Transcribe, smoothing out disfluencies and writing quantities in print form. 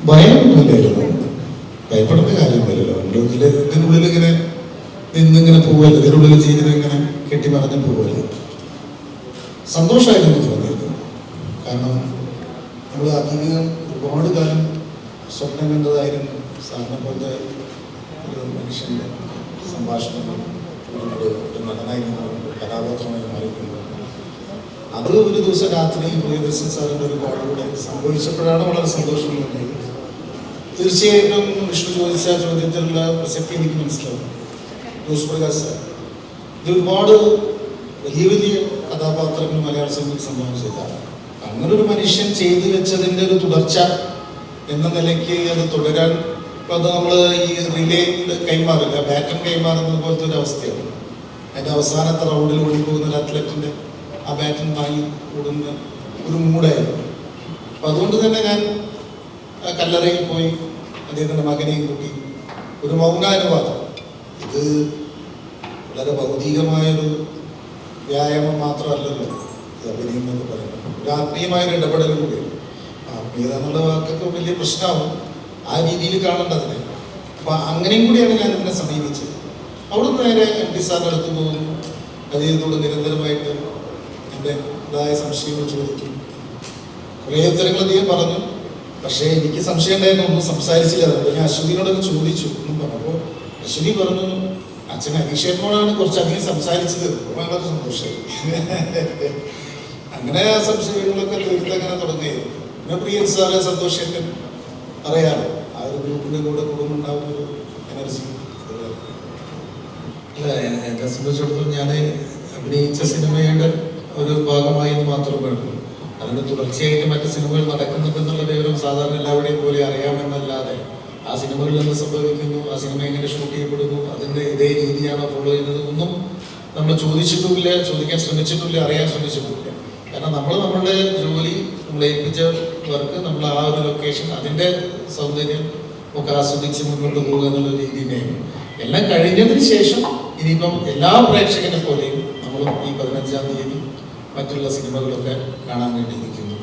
ഭയമൊന്നുമില്ലായിരുന്നു. ഭയപ്പെടേണ്ട കാര്യമൊന്നുമില്ലല്ലോ. ഇതിനുള്ളിൽ ഇങ്ങനെ നിന്നിങ്ങനെ പോവല്ലേ, ഇതിനുള്ളിൽ ജീവിതം ഇങ്ങനെ കെട്ടിമറഞ്ഞ് പോവല്ലേ. സന്തോഷമായിരുന്നു തോന്നിയത്. കാരണം നമ്മൾ അധികം ഒരുപാട് കാലം സ്വപ്നം കണ്ടതായിരുന്നു സാറിനെ പോലത്തെ ഒരു മനുഷ്യൻ്റെ സംഭാഷണം ഒരു നടനായി കഥാപാത്രമായി മാറിയിട്ടുണ്ട്. അത് ഒരു ദിവസം രാത്രി പ്രിയദർശൻ സാറിൻ്റെ ഒരു കോളിലൂടെ സംഭവിച്ചപ്പോഴാണ് വളരെ സന്തോഷമുണ്ടായത്. തീർച്ചയായിട്ടും വിഷ്ണു ചോദിച്ച ചോദ്യത്തിലുള്ള പ്രസക്തി എനിക്ക് മനസ്സിലാവും. ജോസ് പ്രകാശ് സാർ ഇത് ഒരുപാട് വലിയ വലിയ കഥാപാത്രങ്ങൾ മലയാള സിനിമയിൽ സംഭാവന ചെയ്തതാണ്. അങ്ങനെ ഒരു മനുഷ്യൻ ചെയ്തു വെച്ചതിൻ്റെ ഒരു തുടർച്ച എന്ന നിലയ്ക്ക് അത് തുടരാൻ ഇപ്പം അത് നമ്മൾ ഈ റിലേ കൈമാറില്ല, ബാറ്റൺ കൈമാറുന്നത് പോലത്തെ ഒരു അവസ്ഥയാണ്. അതിൻ്റെ അവസാനത്തെ റൗണ്ടിൽ ഓടിപ്പോകുന്ന ഒരു അത്ലറ്റിൻ്റെ ആ ബാറ്റൺ വാങ്ങി കൂടുന്ന ഒരു മൂഡായിരുന്നു. അപ്പം അതുകൊണ്ട് തന്നെ ഞാൻ കല്ലറയിൽ പോയി അദ്ദേഹത്തിൻ്റെ മകനെയും കൂട്ടി ഒരു മൗനാനുവാദം. ഇത് വളരെ ഭൗതികമായൊരു വ്യായാമം മാത്രമല്ലല്ലോ ഇത് അഭിനയം എന്നൊക്കെ പറയുന്നത്, ഒരു ആത്മീയമായൊരു ഇടപെടൽ കൂടിയാണ്. ആത്മീയത എന്നുള്ള വാക്കൊക്കെ വലിയ പ്രശ്നമാവും, ആ രീതിയിൽ കാണേണ്ടതിനെ. അപ്പം അങ്ങനെയും കൂടിയാണ് ഞാനിതിനെ സമീപിച്ചത്. അവിടുന്ന് നേരെ MP സാറിൻ്റെ അടുത്ത് പോകുന്നു. അദ്ദേഹത്തോട് നിരന്തരമായിട്ട് എൻ്റെ ഇതായ സംശയങ്ങൾ ചോദിക്കും. കുറേ ഉത്തരങ്ങൾ അദ്ദേഹം പറഞ്ഞു. പക്ഷേ എനിക്ക് സംശയം ഉണ്ടായിരുന്നു, ഒന്നും സംസാരിച്ചില്ല. ഞാൻ അശ്വതിനോടൊക്കെ ചോദിച്ചു എന്നും പറഞ്ഞപ്പോൾ അശ്വതി പറഞ്ഞു, അച്ഛൻ അഭിഷേകനോടാണ് കുറച്ചധികം സംസാരിച്ചത്. വളരെ സന്തോഷമായി. അങ്ങനെ ആ സംശയങ്ങളൊക്കെ തീർത്തങ്ങനെ തുടങ്ങിയത്. പിന്നെ പ്രിയൻ സാറ് സന്തോഷേട്ടൻ അറിയാമോ, ആ ഒരു ഗ്രൂപ്പിൻ്റെ കൂടെ കുടുംബമുണ്ടാകുന്ന ഒരു എനർജി. അല്ല, എന്നെ സംബന്ധിച്ചിടത്തോളം ഞാൻ അഭിനയിച്ച സിനിമയുടെ ഒരു ഭാഗമായി എന്ന് മാത്രമേ ഉള്ളൂ. അതിന് തുടർച്ചയായിട്ട് മറ്റ് സിനിമകൾ നടക്കുന്നുണ്ടെന്നുള്ള വിവരം സാധാരണ എല്ലാവരുടെയും പോലെ അറിയാമെന്നല്ലാതെ ആ സിനിമകളിൽ എന്ത് സംഭവിക്കുന്നു, ആ സിനിമ എങ്ങനെ ഷൂട്ട് ചെയ്യപ്പെടുന്നു, അതിൻ്റെ ഇതേ രീതിയാണോ ഫോളോ ചെയ്യുന്നത് ഒന്നും നമ്മൾ ചോദിച്ചിട്ടുമില്ല, ചോദിക്കാൻ ശ്രമിച്ചിട്ടില്ല, അറിയാൻ ശ്രമിച്ചിട്ടില്ല. കാരണം നമ്മളുടെ ജോലി, നമ്മൾ ഏൽപ്പിച്ച വർക്ക്, നമ്മൾ ആ ഒരു ലൊക്കേഷൻ, അതിൻ്റെ സൗന്ദര്യം ഒക്കെ ആസ്വദിച്ച് മുന്നോട്ട് പോകുക എന്നുള്ള രീതിയിലാണ്. എല്ലാം കഴിഞ്ഞതിന് ശേഷം ഇനിയിപ്പം എല്ലാ പ്രേക്ഷകനെ പോലെയും നമ്മളും ഈ 15-ാം തീയതി മറ്റുള്ള സിനിമകളൊക്കെ കാണാൻ വേണ്ടി ഇരിക്കുന്നു.